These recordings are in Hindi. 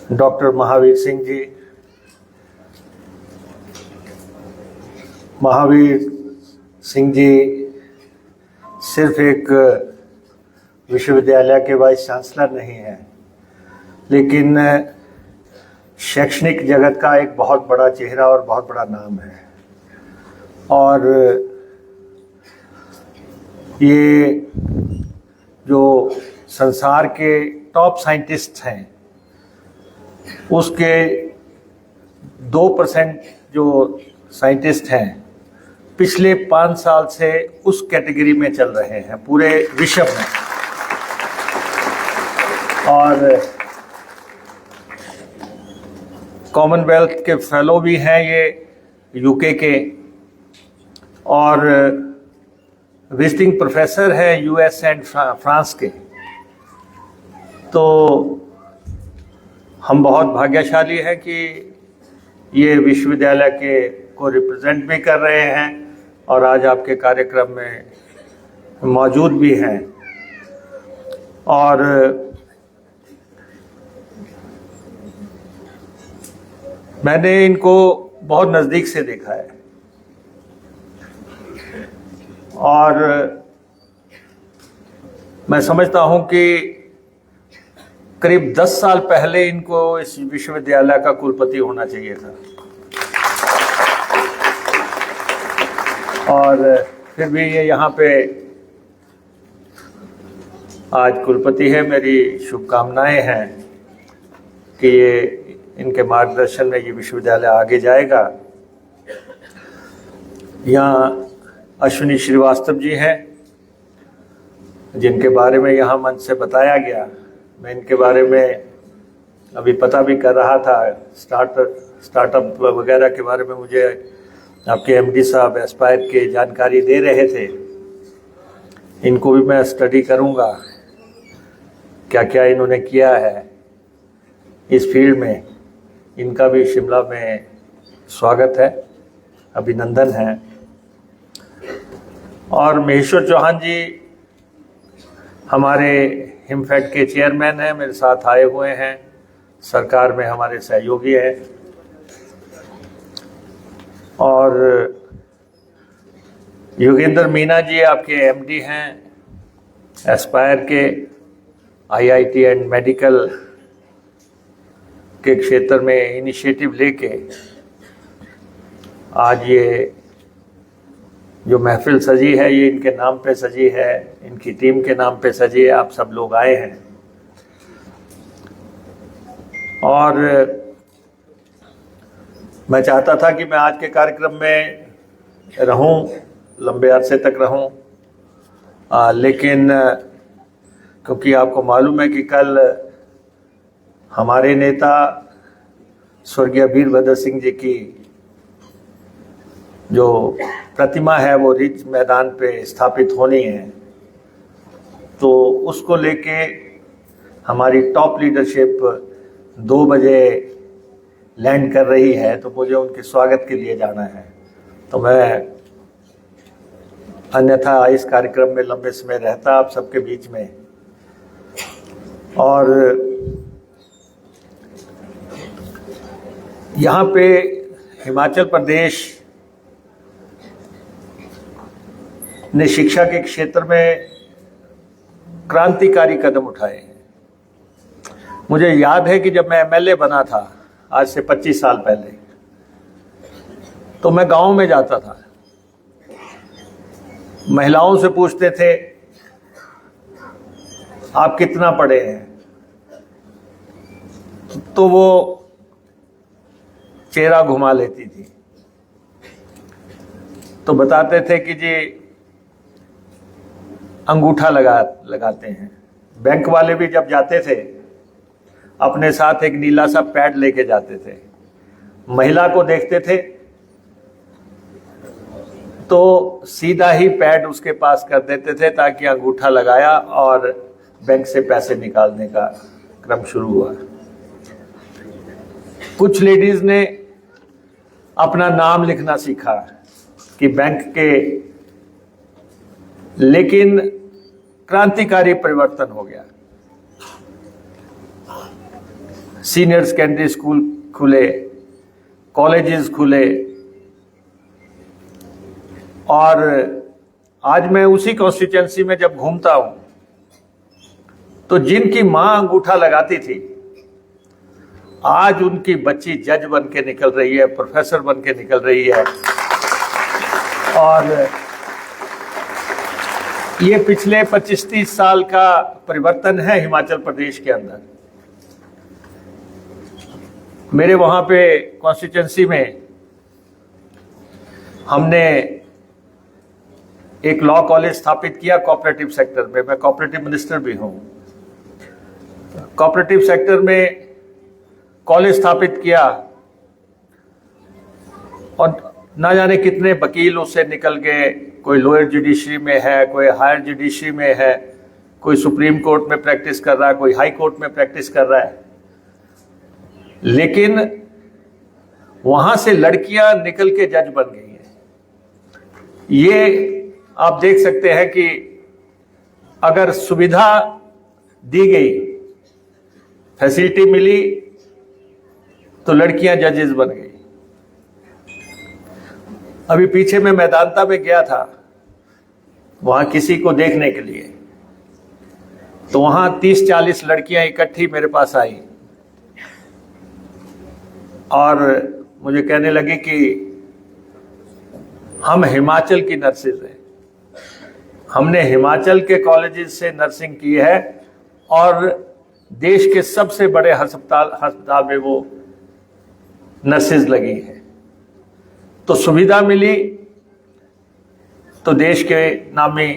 डॉक्टर महावीर सिंह जी। महावीर सिंह जी सिर्फ एक विश्वविद्यालय के वाइस चांसलर नहीं हैं, लेकिन शैक्षणिक जगत का एक बहुत बड़ा चेहरा और बहुत बड़ा नाम है। और ये जो संसार के टॉप साइंटिस्ट हैं उसके 2% जो साइंटिस्ट हैं पिछले 5 साल से उस कैटेगरी में चल रहे हैं पूरे विश्व में। और कॉमनवेल्थ के फेलो भी हैं ये यूके के, और विजिटिंग प्रोफेसर है यूएस एंड फ्रांस के। तो हम बहुत भाग्यशाली हैं कि ये विश्वविद्यालय के को रिप्रेजेंट भी कर रहे हैं और आज आपके कार्यक्रम में मौजूद भी हैं। और मैंने इनको बहुत नज़दीक से देखा है और मैं समझता हूं कि करीब 10 साल पहले इनको इस विश्वविद्यालय का कुलपति होना चाहिए था, और फिर भी ये यहाँ पे आज कुलपति है। मेरी शुभकामनाएं हैं कि ये इनके मार्गदर्शन में ये विश्वविद्यालय आगे जाएगा। यहाँ अश्विनी श्रीवास्तव जी हैं जिनके बारे में यहाँ मंच से बताया गया। मैं इनके बारे में अभी पता भी कर रहा था, स्टार्टअप वगैरह के बारे में मुझे आपके एमडी साहब एस्पायर के जानकारी दे रहे थे। इनको भी मैं स्टडी करूँगा क्या क्या इन्होंने किया है इस फील्ड में। इनका भी शिमला में स्वागत है, अभिनंदन है। और महेश्वर चौहान जी हमारे हिमफेड के चेयरमैन हैं, मेरे साथ आए हुए हैं, सरकार में हमारे सहयोगी हैं। और योगेंद्र मीना जी आपके एमडी हैं एस्पायर के, आईआईटी एंड मेडिकल के क्षेत्र में इनिशिएटिव लेके आज ये जो महफिल सजी है ये इनके नाम पे सजी है, इनकी टीम के नाम पे सजी है। आप सब लोग आए हैं और मैं चाहता था कि मैं आज के कार्यक्रम में रहूं, लंबे अरसे तक रहूं, लेकिन क्योंकि आपको मालूम है कि कल हमारे नेता स्वर्गीय वीरभद्र सिंह जी की जो प्रतिमा है वो रिज मैदान पे स्थापित होनी है, तो उसको लेके हमारी टॉप लीडरशिप 2 बजे लैंड कर रही है, तो मुझे उनके स्वागत के लिए जाना है। तो मैं अन्यथा इस कार्यक्रम में लंबे समय रहता आप सबके बीच में। और यहाँ पे हिमाचल प्रदेश ने शिक्षा के क्षेत्र में क्रांतिकारी कदम उठाए हैं। मुझे याद है कि जब मैं एमएलए बना था आज से 25 साल पहले, तो मैं गांव में जाता था, महिलाओं से पूछते थे आप कितना पढ़े हैं, तो वो चेहरा घुमा लेती थी, तो बताते थे कि जी अंगूठा लगाते हैं। बैंक वाले भी जब जाते थे अपने साथ एक नीला सा पैड लेके जाते थे, महिला को देखते थे तो सीधा ही पैड उसके पास कर देते थे ताकि अंगूठा लगाया और बैंक से पैसे निकालने का क्रम शुरू हुआ। कुछ लेडीज ने अपना नाम लिखना सीखा कि बैंक के, लेकिन क्रांतिकारी परिवर्तन हो गया। सीनियर सेकेंडरी स्कूल खुले, कॉलेजेस खुले, और आज मैं उसी कॉन्स्टिट्यूएंसी में जब घूमता हूं तो जिनकी मां अंगूठा लगाती थी, आज उनकी बच्ची जज बन के निकल रही है, प्रोफेसर बन के निकल रही है। और ये पिछले 25-30 साल का परिवर्तन है हिमाचल प्रदेश के अंदर। मेरे वहां पे कॉन्स्टिट्यूएंसी में हमने एक लॉ कॉलेज स्थापित किया कोऑपरेटिव सेक्टर में। मैं कोऑपरेटिव मिनिस्टर भी हूं। कोऑपरेटिव सेक्टर में कॉलेज स्थापित किया और ना जाने कितने वकील उससे निकल गए। कोई लोअर जुडिशरी में है, कोई हायर जुडिशरी में है, कोई सुप्रीम कोर्ट में प्रैक्टिस कर रहा है, कोई हाई कोर्ट में प्रैक्टिस कर रहा है। लेकिन वहां से लड़कियां निकल के जज बन गई हैं। ये आप देख सकते हैं कि अगर सुविधा दी गई, फैसिलिटी मिली, तो लड़कियां जजेस बन गई। अभी पीछे मैं मैदानता में गया था वहां किसी को देखने के लिए, तो वहां 30-40 लड़कियां इकट्ठी मेरे पास आई और मुझे कहने लगी कि हम हिमाचल की नर्सेज हैं, हमने हिमाचल के कॉलेजेस से नर्सिंग की है और देश के सबसे बड़े अस्पताल में वो नर्सेज लगी है। तो सुविधा मिली तो देश के नामी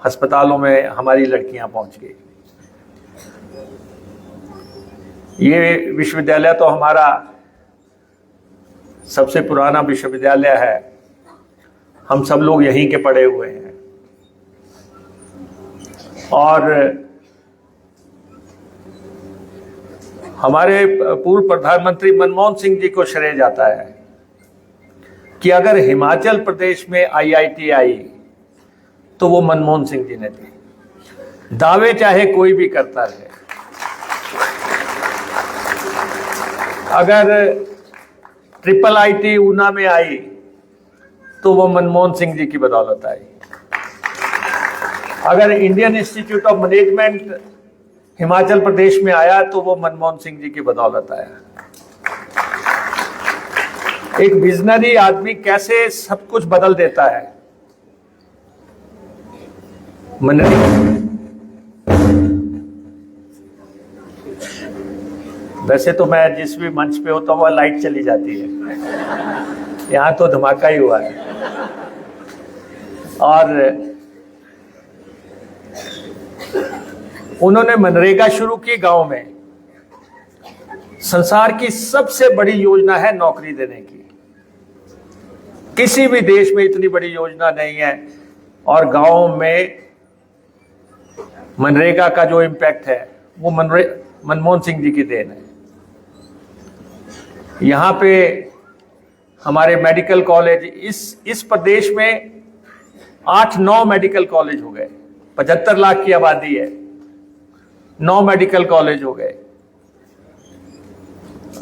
अस्पतालों में हमारी लड़कियां पहुंच गई। ये विश्वविद्यालय तो हमारा सबसे पुराना विश्वविद्यालय है, हम सब लोग यहीं के पढ़े हुए हैं। और हमारे पूर्व प्रधानमंत्री मनमोहन सिंह जी को श्रेय जाता है कि अगर हिमाचल प्रदेश में आईआईटी आई तो वो मनमोहन सिंह जी ने दी। दावे चाहे कोई भी करता रहे, अगर ट्रिपल आईटी ऊना में आई तो वो मनमोहन सिंह जी की बदौलत आई। अगर Indian Institute of Management Himachal Pradesh में आया तो वो मनमोहन सिंह जी की बदौलत आया। एक विजनरी आदमी कैसे सब कुछ बदल देता है। वैसे तो मैं जिस भी मंच पे होता हूँ वह लाइट चली जाती है, यहां तो धमाका ही हुआ है। और उन्होंने मनरेगा शुरू की गांव में। संसार की सबसे बड़ी योजना है नौकरी देने की, किसी भी देश में इतनी बड़ी योजना नहीं है। और गांव में मनरेगा का जो इम्पैक्ट है वो मनमोहन सिंह जी की देन है। यहां पे हमारे मेडिकल कॉलेज, इस प्रदेश में 8-9 मेडिकल कॉलेज हो गए। 75 लाख की आबादी है, 9 मेडिकल कॉलेज हो गए।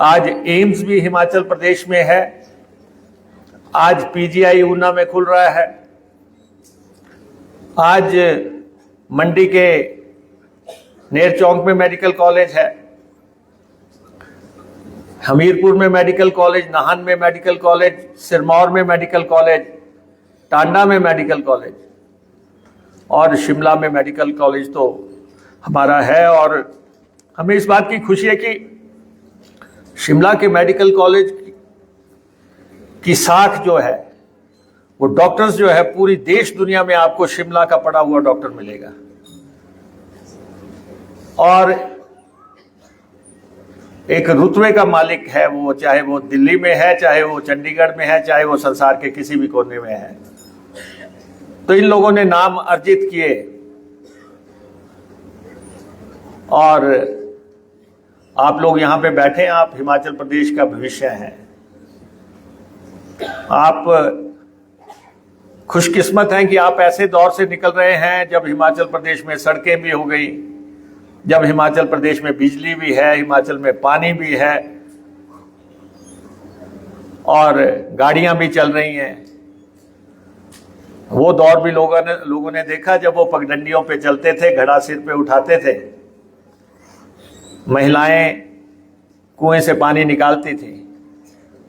आज एम्स भी हिमाचल प्रदेश में है, आज पीजीआई ऊना में खुल रहा है, आज मंडी के नेर चौक में मेडिकल कॉलेज है, हमीरपुर में मेडिकल कॉलेज, नाहन में मेडिकल कॉलेज, सिरमौर में मेडिकल कॉलेज, टांडा में मेडिकल कॉलेज और शिमला में मेडिकल कॉलेज तो हमारा है। और हमें इस बात की खुशी है कि शिमला के मेडिकल कॉलेज की साख जो है, वो डॉक्टर्स जो है, पूरी देश दुनिया में आपको शिमला का पढ़ा हुआ डॉक्टर मिलेगा। और एक रुतबे का मालिक है वो, चाहे वो दिल्ली में है, चाहे वो चंडीगढ़ में है, चाहे वो संसार के किसी भी कोने में है। तो इन लोगों ने नाम अर्जित किए और आप लोग यहां पे बैठे हैं, आप हिमाचल प्रदेश का भविष्य हैं। आप खुशकिस्मत हैं कि आप ऐसे दौर से निकल रहे हैं जब हिमाचल प्रदेश में सड़कें भी हो गई, जब हिमाचल प्रदेश में बिजली भी है, हिमाचल में पानी भी है और गाड़ियां भी चल रही हैं। वो दौर भी लोगों ने देखा जब वो पगडंडियों पे चलते थे, घड़ा सिर पे उठाते थे, महिलाएं कुएं से पानी निकालती थी।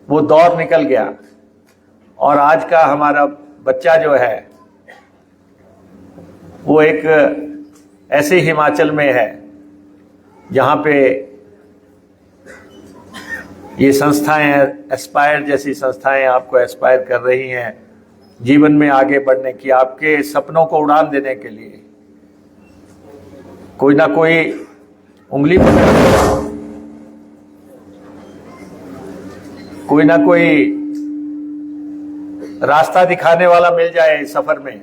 वो दौर निकल गया और आज का हमारा बच्चा जो है वो एक ऐसे हिमाचल में है जहाँ पे ये संस्थाएं, एस्पायर जैसी संस्थाएं आपको एस्पायर कर रही हैं जीवन में आगे बढ़ने की, आपके सपनों को उड़ान देने के लिए। कोई ना कोई उंगली पकड़, कोई ना कोई रास्ता दिखाने वाला मिल जाए इस सफर में,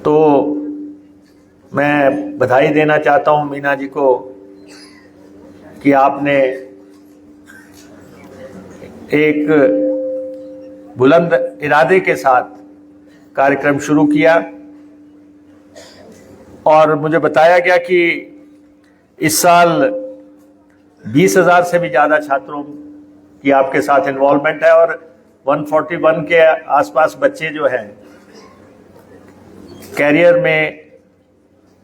तो मैं बधाई देना चाहता हूं मीना जी को कि आपने एक बुलंद इरादे के साथ कार्यक्रम शुरू किया और मुझे बताया गया कि इस साल 20,000 से भी ज़्यादा छात्रों की आपके साथ इन्वॉल्वमेंट है और 141 के आसपास बच्चे जो हैं कैरियर में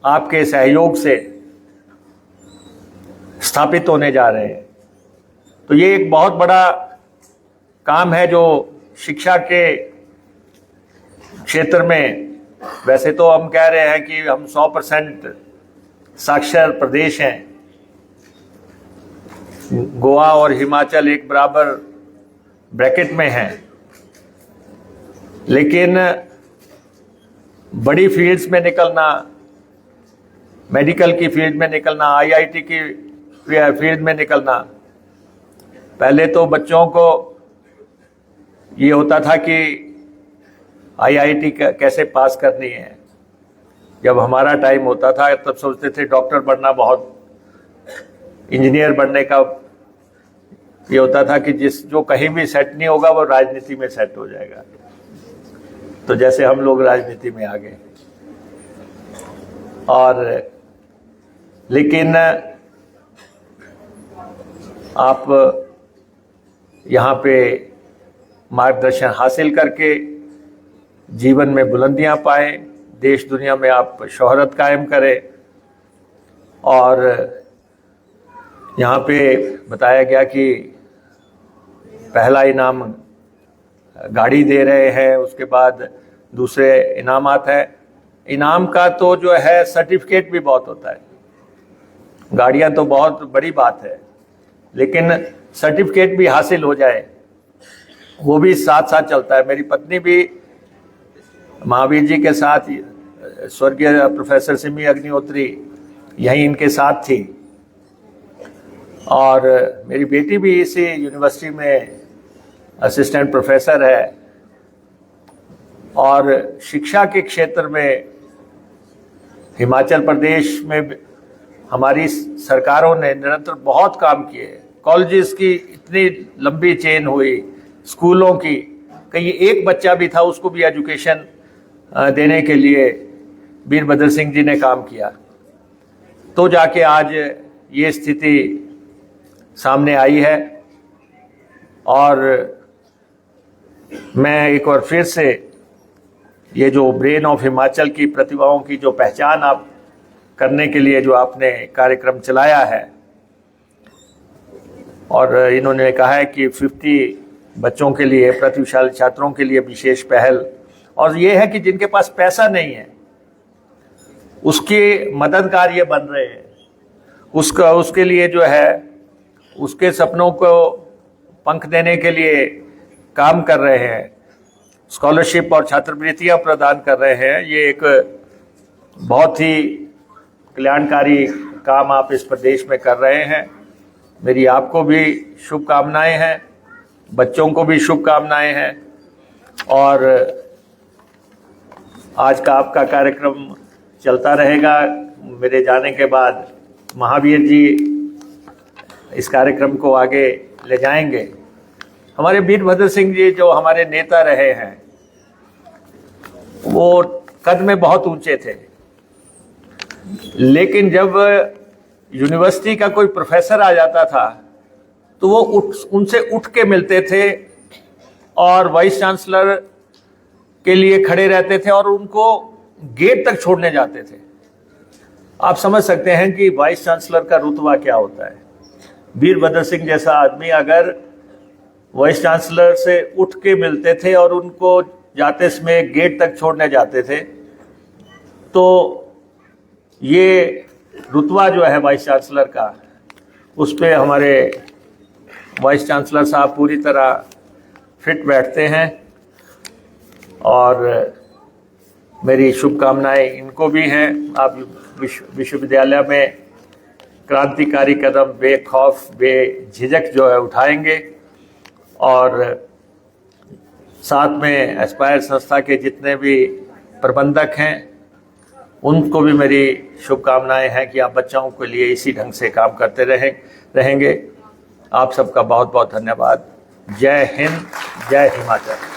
आपके सहयोग से स्थापित होने जा रहे हैं। तो ये एक बहुत बड़ा काम है जो शिक्षा के क्षेत्र में, वैसे तो हम कह रहे हैं कि हम 100% साक्षर प्रदेश हैं, गोवा और हिमाचल एक बराबर ब्रैकेट में हैं, लेकिन बड़ी फील्ड्स में निकलना, मेडिकल की फील्ड में निकलना, आईआईटी की फील्ड में निकलना, पहले तो बच्चों को ये होता था कि आईआईटी कैसे पास करनी है। जब हमारा टाइम होता था तब सोचते थे डॉक्टर बनना, बहुत इंजीनियर बनने का ये होता था कि जो कहीं भी सेट नहीं होगा वो राजनीति में सेट हो जाएगा। तो जैसे हम लोग राजनीति में आ गए और लेकिन आप यहाँ पे मार्गदर्शन हासिल करके जीवन में बुलंदियां पाएं, देश दुनिया में आप शोहरत कायम करें। और यहाँ पे बताया गया कि पहला इनाम गाड़ी दे रहे हैं, उसके बाद दूसरे इनामात है। इनाम का तो जो है सर्टिफिकेट भी बहुत होता है, गाड़ियाँ तो बहुत बड़ी बात है, लेकिन सर्टिफिकेट भी हासिल हो जाए वो भी साथ साथ चलता है। मेरी पत्नी भी महावीर जी के साथ, स्वर्गीय प्रोफेसर सिमी अग्निहोत्री यहीं इनके साथ थी, और मेरी बेटी भी इसी यूनिवर्सिटी में असिस्टेंट प्रोफेसर है। और शिक्षा के क्षेत्र में हिमाचल प्रदेश में हमारी सरकारों ने निरंतर बहुत काम किए। कॉलेजेस की इतनी लंबी चेन हुई, स्कूलों की, कहीं एक बच्चा भी था उसको भी एजुकेशन देने के लिए वीरभद्र सिंह जी ने काम किया, तो जाके आज ये स्थिति सामने आई है। और मैं एक बार फिर से ये जो ब्रेन ऑफ हिमाचल की प्रतिभाओं की जो पहचान आप करने के लिए जो आपने कार्यक्रम चलाया है, और इन्होंने कहा है कि 50 बच्चों के लिए, प्रतिभाशाली छात्रों के लिए विशेष पहल, और ये है कि जिनके पास पैसा नहीं है उसके मददगार ये बन रहे हैं, उसके लिए जो है उसके सपनों को पंख देने के लिए काम कर रहे हैं, स्कॉलरशिप और छात्रवृत्तियां प्रदान कर रहे हैं। ये एक बहुत ही कल्याणकारी काम आप इस प्रदेश में कर रहे हैं। मेरी आपको भी शुभकामनाएं हैं, बच्चों को भी शुभकामनाएं हैं। और आज का आपका कार्यक्रम चलता रहेगा। मेरे जाने के बाद महावीर जी इस कार्यक्रम को आगे ले जाएंगे। हमारे वीरभद्र सिंह जी जो हमारे नेता रहे हैं वो कद में बहुत ऊंचे थे, लेकिन जब यूनिवर्सिटी का कोई प्रोफेसर आ जाता था तो वो उनसे उठ के मिलते थे और वाइस चांसलर के लिए खड़े रहते थे और उनको गेट तक छोड़ने जाते थे। आप समझ सकते हैं कि वाइस चांसलर का रुतबा क्या होता है। वीरभद्र सिंह जैसा आदमी अगर वाइस चांसलर से उठ के मिलते थे और उनको जाते समय गेट तक छोड़ने जाते थे, तो ये रुतबा जो है वाइस चांसलर का, उस पर हमारे वाइस चांसलर साहब पूरी तरह फिट बैठते हैं और मेरी शुभकामनाएं इनको भी हैं। आप विश्वविद्यालय में क्रांतिकारी कदम बेखौफ बेझिझक जो है उठाएंगे और साथ में एस्पायर संस्था के जितने भी प्रबंधक हैं उनको भी मेरी शुभकामनाएं हैं कि आप बच्चों के लिए इसी ढंग से काम करते रहेंगे। आप सबका बहुत बहुत धन्यवाद। जय हिंद, जय हिमाचल।